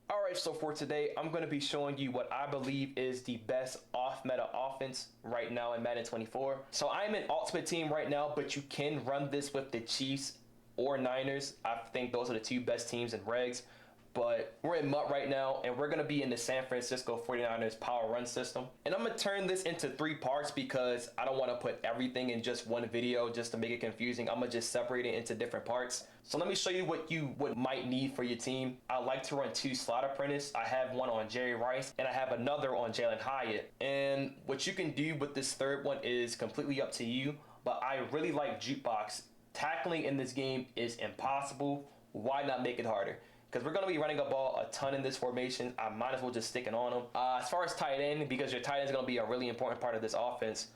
Alright, so for today, I'm going to be showing you what I believe is the best off-meta offense right now in Madden 24. So I'm in Ultimate Team right now, but you can run this with the Chiefs or Niners. I think those are the two best teams in regs. But we're in MUT right now, and we're going to be in the San Francisco 49ers power run system. And I'm going to turn this into 3 parts because I don't want to put everything in just one video just to make it confusing. I'm going to just separate it into different parts. So let me show you what you might need for your team. I like to run 2 slot apprentice. I have one on Jerry Rice, and I have another on Jalen Hyatt. And what you can do with this third one is completely up to you, but I really like jukebox. Tackling in this game is impossible. Why not make it harder? Because we're going to be running a ball a ton in this formation. I might as well just stick it on them. As far as tight end, because your tight end is going to be a really important part of this offense,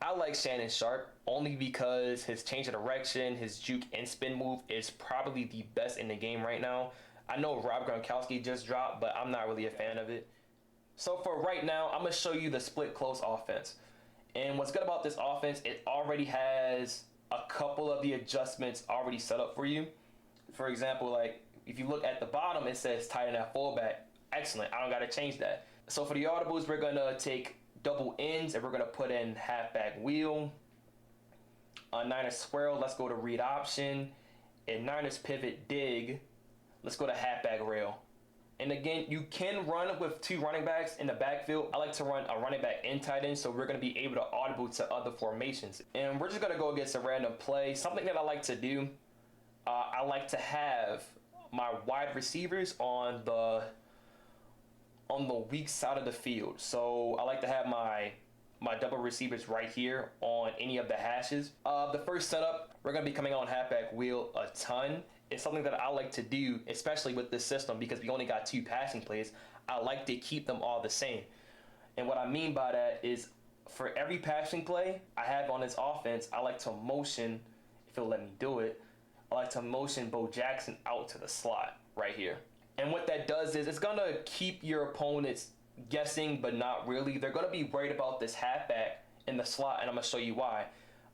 I like Shannon Sharp only because his change of direction, his juke and spin move is probably the best in the game right now. I know Rob Gronkowski just dropped, but I'm not really a fan of it. So for right now, I'm going to show you the split close offense. And what's good about this offense, it already has a couple of the adjustments already set up for you. For example, like, if you look at the bottom, it says tight end at fullback. Excellent. I don't got to change that. So for the audibles, we're going to take double ends and we're going to put in halfback wheel. On Niners swirl, let's go to read option. And Niners pivot dig, let's go to halfback rail. And again, you can run with 2 running backs in the backfield. I like to run a running back and tight end, so we're going to be able to audible to other formations. And we're just going to go against a random play. Something that I like to do, I like to have my wide receivers on the weak side of the field. So I like to have my double receivers right here on any of the hashes. The first setup, we're going to be coming on halfback wheel a ton. It's something that I like to do, especially with this system, because we only got 2 passing plays. I like to keep them all the same. And what I mean by that is for every passing play I have on this offense, I like to motion, if it'll let me do it, I like to motion Bo Jackson out to the slot right here. And what that does is it's going to keep your opponents guessing, but not really. They're going to be worried about this halfback in the slot, and I'm going to show you why.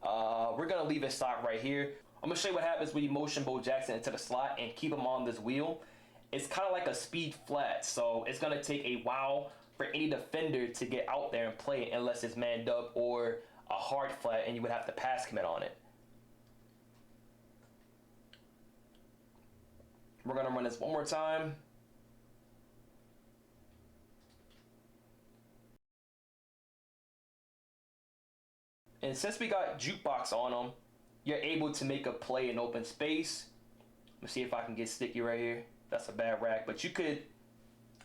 We're going to leave it slot right here. I'm going to show you what happens when you motion Bo Jackson into the slot and keep him on this wheel. It's kind of like a speed flat, so it's going to take a while for any defender to get out there and play it unless it's manned up or a hard flat, and you would have to pass commit on it. We're going to run this one more time. And since we got jukebox on them, you're able to make a play in open space. Let me see if I can get sticky right here. That's a bad rack. But you could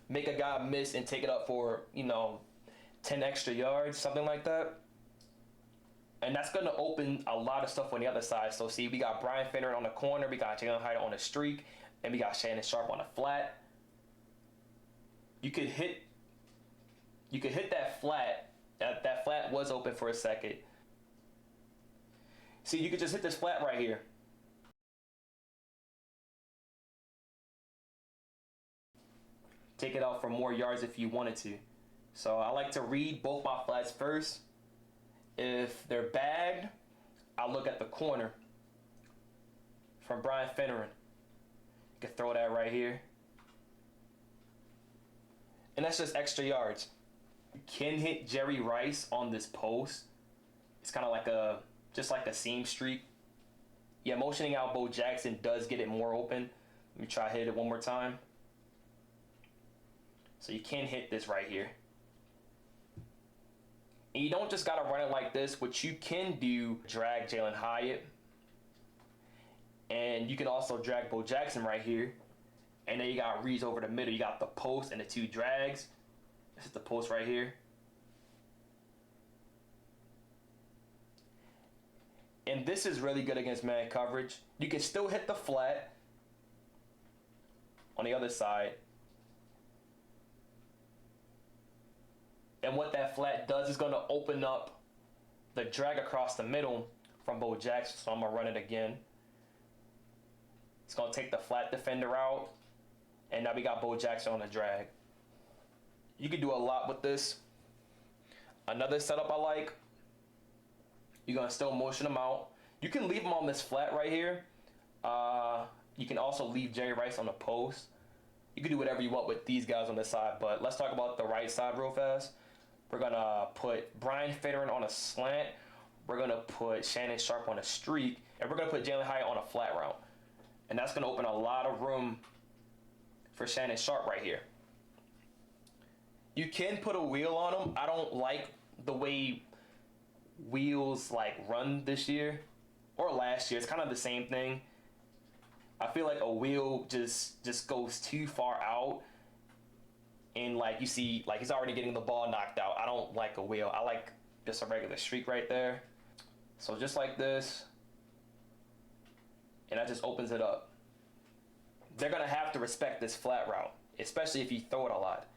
make a guy miss and take it up for, 10 extra yards, something like that. And that's going to open a lot of stuff on the other side. So see, we got Brian Finner on the corner. We got Jalen Hyatt on the streak. And we got Shannon Sharp on a flat. You could hit that flat. That flat was open for a second. See, you could just hit this flat right here. Take it out for more yards if you wanted to. So I like to read both my flats first. If they're bagged, I'll look at the corner from Brian Finneran. You can throw that right here. And that's just extra yards. You can hit Jerry Rice on this post. It's kind of like just like a seam streak. Yeah, motioning out Bo Jackson does get it more open. Let me try to hit it one more time. So you can hit this right here. And you don't just got to run it like this. What you can do, drag Jalen Hyatt. And you can also drag Bo Jackson right here. And then you got reads over the middle. You got the post and the 2 drags. This is the post right here. And this is really good against man coverage. You can still hit the flat on the other side. And what that flat does is going to open up the drag across the middle from Bo Jackson. So I'm going to run it again. It's going to take the flat defender out. And now we got Bo Jackson on the drag. You can do a lot with this. Another setup I like, you're going to still motion them out. You can leave them on this flat right here. You can also leave Jerry Rice on the post. You can do whatever you want with these guys on the side, but let's talk about the right side real fast. We're gonna put Brian Finneran on a slant. We're gonna put Shannon Sharpe on a streak, and we're gonna put Jalen Hyatt on a flat route. And that's gonna open a lot of room for Shannon Sharpe right here. You can put a wheel on him. I don't like the way wheels like run this year or last year. It's kind of the same thing. I feel like a wheel just goes too far out, and like you see, like he's already getting the ball knocked out. I don't like a wheel. I like just a regular streak right there. So just like this, and that just opens it up. They're gonna have to respect this flat route, especially if you throw it a lot.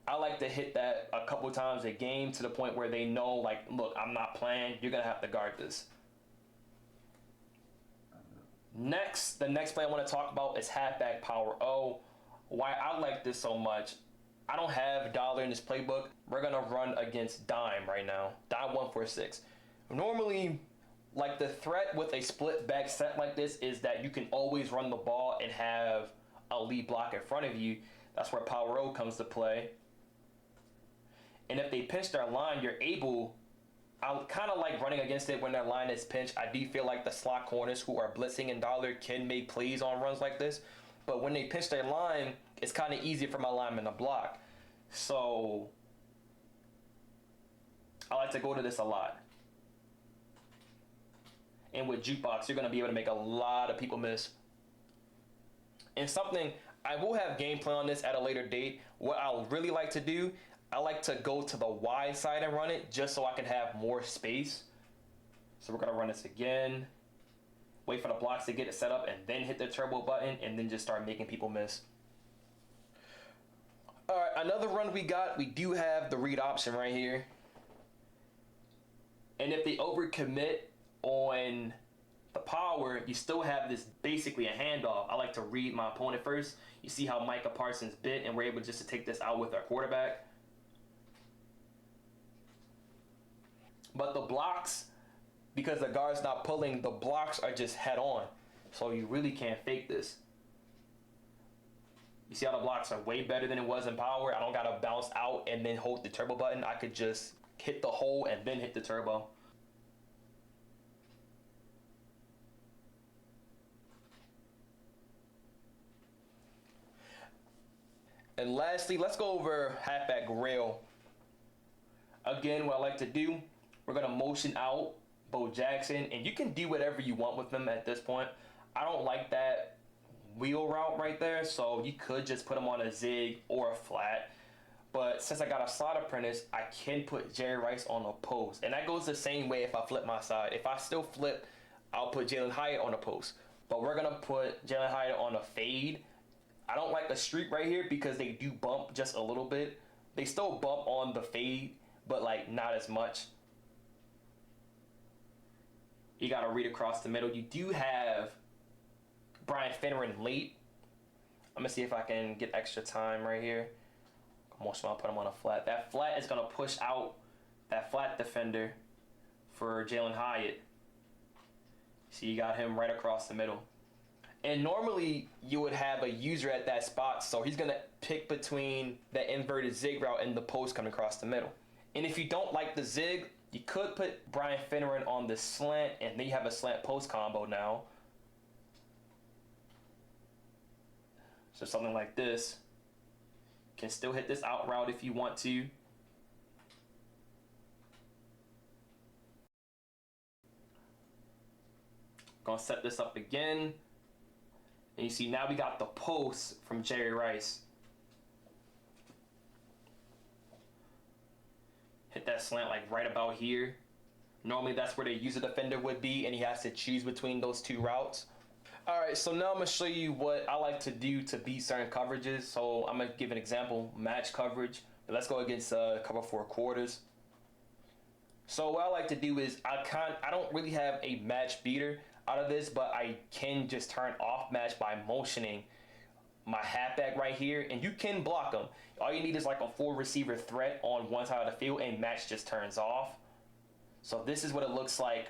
I like to hit that a couple times a game to the point where they know, like, look, I'm not playing. You're gonna have to guard this. Next, the next play I want to talk about is Halfback Power. Oh, why I like this so much. I don't have dollar in this playbook. We're going to run against dime right now. Dime 146. Normally, like the threat with a split back set like this is that you can always run the ball and have a lead block in front of you. That's where Power O comes to play. And if they pinch their line, you're able... I kind of like running against it when their line is pinched. I do feel like the slot corners who are blitzing in dollar can make plays on runs like this. But when they pinch their line, it's kind of easier for my lineman to block. So I like to go to this a lot. And with Jukebox, you're going to be able to make a lot of people miss. And something, I will have gameplay on this at a later date. What I'll really like to do, I like to go to the wide side and run it just so I can have more space. So we're gonna run this again. Wait for the blocks to get it set up and then hit the turbo button and then just start making people miss. All right, another run we got, we do have the read option right here. And if they overcommit on the power, you still have this basically a handoff. I like to read my opponent first. You see how Micah Parsons bit and we're able just to take this out with our quarterback. But the blocks, because the guard's not pulling, the blocks are just head on. So you really can't fake this. You see how the blocks are way better than it was in power? I don't gotta bounce out and then hold the turbo button. I could just hit the hole and then hit the turbo. And lastly, let's go over halfback rail. Again, what I like to do, we're going to motion out Bo Jackson, and you can do whatever you want with them at this point. I don't like that wheel route right there, so you could just put him on a zig or a flat. But since I got a slot apprentice, I can put Jerry Rice on a post. And that goes the same way if I flip my side. If I still flip, I'll put Jalen Hyatt on a post. But we're going to put Jalen Hyatt on a fade. I don't like the streak right here because they do bump just a little bit. They still bump on the fade, but like not as much. You got to read across the middle. You do have Brian Finneran late. I'm going to see if I can get extra time right here. Most I'll put him on a flat. That flat is going to push out that flat defender for Jalen Hyatt. See, you got him right across the middle. And normally you would have a user at that spot, so he's going to pick between the inverted zig route and the post coming across the middle. And if you don't like the zig, you could put Brian Finneran on the slant, and then you have a slant post combo now. So something like this. Can still hit this out route if you want to. Gonna set this up again. And you see now we got the post from Jerry Rice. Hit that slant like right about here. Normally that's where the user defender would be, and he has to choose between those two routes. Alright, so now I'm going to show you what I like to do to beat certain coverages. So I'm going to give an example, match coverage. Let's go against cover 4 quarters. So what I like to do is I don't really have a match beater out of this, but I can just turn off match by motioning my halfback right here, and you can block them. All you need is like a 4 receiver threat on one side of the field, and match just turns off. So this is what it looks like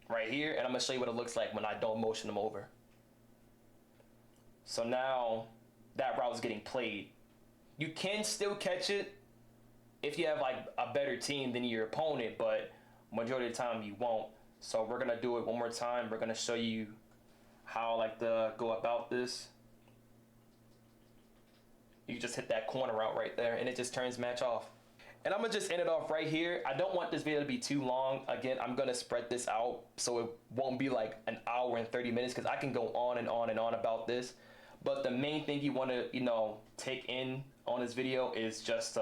right here, and I'm going to show you what it looks like when I don't motion them over. So now that route is getting played. You can still catch it if you have like a better team than your opponent, but majority of the time you won't. So we're gonna do it one more time. We're gonna show you how I like to go about this. You just hit that corner route right there and it just turns match off. And I'm gonna just end it off right here. I don't want this video to be too long. Again, I'm gonna spread this out so it won't be like an hour and 30 minutes because I can go on and on and on about this. But the main thing you wanna, take in on this video is just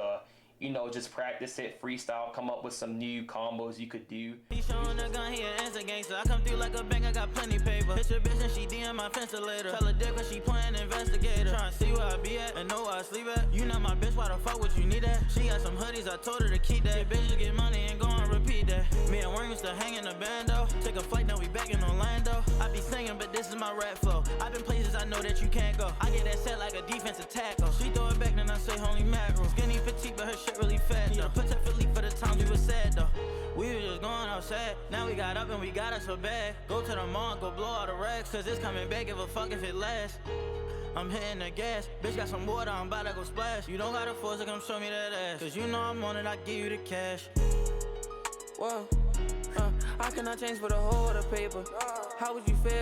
just practice it, freestyle, come up with some new combos you could do. He showing a gun, he an instant gangster. I come through like a bank, I got plenty paper. Hit your bitch and she DM my fence later. Tell her dick when she playing investigator. Tryna see where I be at and know where I sleep at. You not my bitch, why the fuck would you need that? She got some hoodies, I told her to keep that. Bitches get money and go and repeat that. Me and Worm used to hang in the bando. Take a flight, now we back in Orlando. I be singing, but this is my rap flow. I've been places I know that you can't go. I get that set like a defensive tackle. She throw it back, then I say holy mackerel. Skinny petite, but her shit really fat. Yeah, put that Philly for the times we was sad though. We was just going outside. Now we got up and we got us a bag. Go to the mall, go blow all the racks. Cause it's coming back, give a fuck if it lasts. I'm hitting the gas. Bitch got some water, I'm about to go splash. You don't gotta force it, come show me that ass. Cause you know I'm on it, I give you the cash. Whoa, I cannot change for the whole of the paper. How would you feel?